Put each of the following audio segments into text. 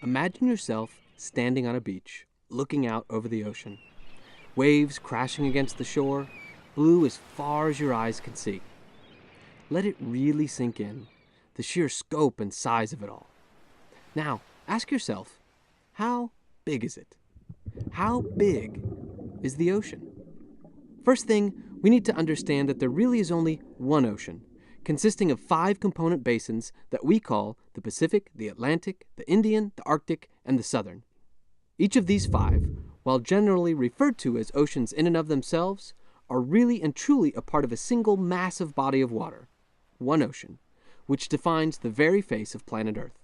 Imagine yourself standing on a beach, looking out over the ocean. Waves crashing against the shore, blue as far as your eyes can see. Let it really sink in, the sheer scope and size of it all. Now, ask yourself, how big is it? How big is the ocean? First thing, we need to understand that there really is only one ocean, consisting of 5 component basins that we call the Pacific, the Atlantic, the Indian, the Arctic, and the Southern. Each of these 5, while generally referred to as oceans in and of themselves, are really and truly a part of a single massive body of water, one ocean, which defines the very face of planet Earth.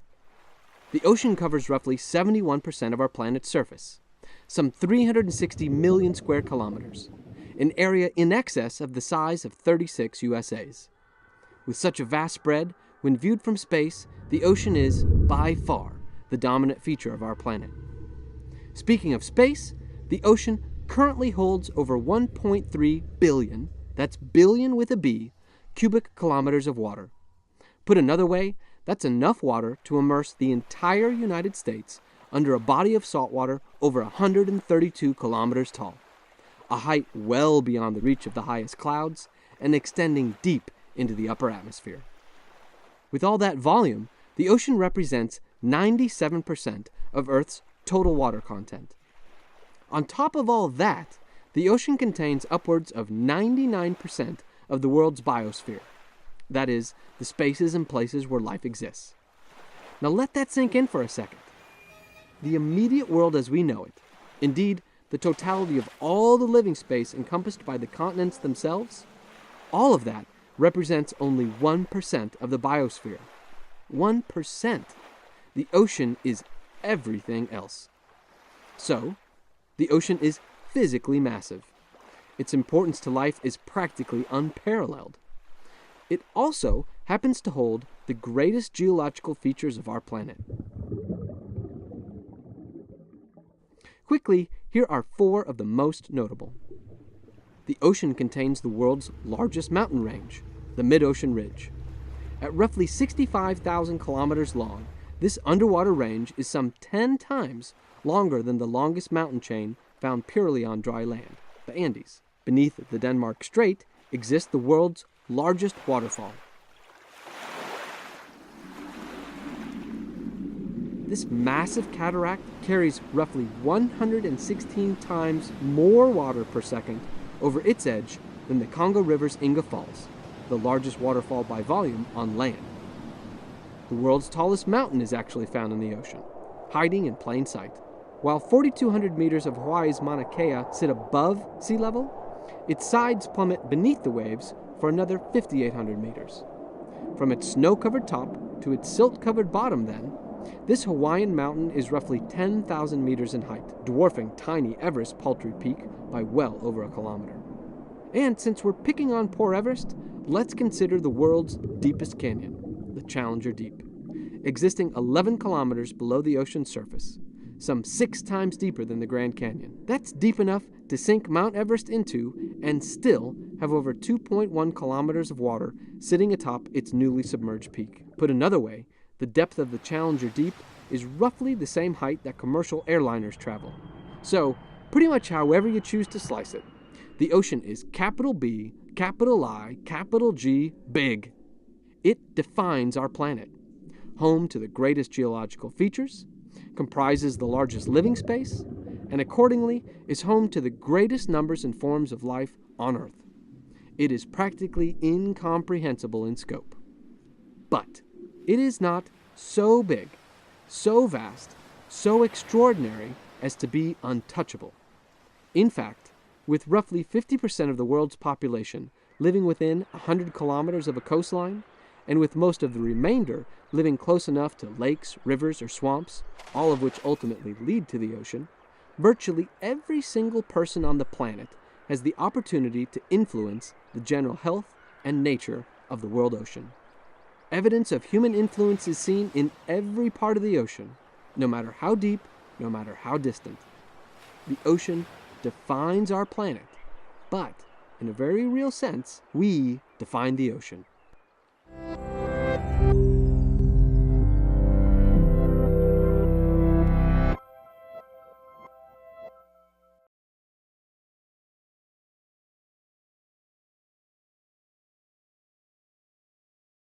The ocean covers roughly 71% of our planet's surface, some 360 million square kilometers, an area in excess of the size of 36 USAs. With such a vast spread, when viewed from space, the ocean is, by far, the dominant feature of our planet. Speaking of space, the ocean currently holds over 1.3 billion, that's billion with a B, cubic kilometers of water. Put another way, that's enough water to immerse the entire United States under a body of salt water over 132 kilometers tall, a height well beyond the reach of the highest clouds and extending deep into the upper atmosphere. With all that volume, the ocean represents 97% of Earth's total water content. On top of all that, the ocean contains upwards of 99% of the world's biosphere. That is, the spaces and places where life exists. Now let that sink in for a second. The immediate world as we know it, indeed, the totality of all the living space encompassed by the continents themselves, all of that represents only 1% of the biosphere. 1%. The ocean is everything else. So, the ocean is physically massive. Its importance to life is practically unparalleled. It also happens to hold the greatest geological features of our planet. Quickly, here are 4 of the most notable. The ocean contains the world's largest mountain range, the Mid-Ocean Ridge. At roughly 65,000 kilometers long, this underwater range is some 10 times longer than the longest mountain chain found purely on dry land, the Andes. Beneath the Denmark Strait exists the world's largest waterfall. This massive cataract carries roughly 116 times more water per second over its edge than the Congo River's Inga Falls, the largest waterfall by volume on land. The world's tallest mountain is actually found in the ocean, hiding in plain sight. While 4,200 meters of Hawaii's Mauna Kea sit above sea level, its sides plummet beneath the waves for another 5,800 meters. From its snow-covered top to its silt-covered bottom, then, this Hawaiian mountain is roughly 10,000 meters in height, dwarfing tiny Everest's paltry peak by well over a kilometer. And since we're picking on poor Everest, let's consider the world's deepest canyon, the Challenger Deep, existing 11 kilometers below the ocean's surface, some 6 times deeper than the Grand Canyon. That's deep enough to sink Mount Everest into and still have over 2.1 kilometers of water sitting atop its newly submerged peak. Put another way, the depth of the Challenger Deep is roughly the same height that commercial airliners travel. So, pretty much however you choose to slice it, the ocean is capital B, capital I, capital G, big. It defines our planet. Home to the greatest geological features, comprises the largest living space, and accordingly is home to the greatest numbers and forms of life on Earth. It is practically incomprehensible in scope. But it is not so big, so vast, so extraordinary as to be untouchable. In fact, with roughly 50% of the world's population living within 100 kilometers of a coastline, and with most of the remainder living close enough to lakes, rivers, or swamps, all of which ultimately lead to the ocean, virtually every single person on the planet has the opportunity to influence the general health and nature of the world ocean. Evidence of human influence is seen in every part of the ocean, no matter how deep, no matter how distant. The ocean defines our planet, but in a very real sense, we define the ocean.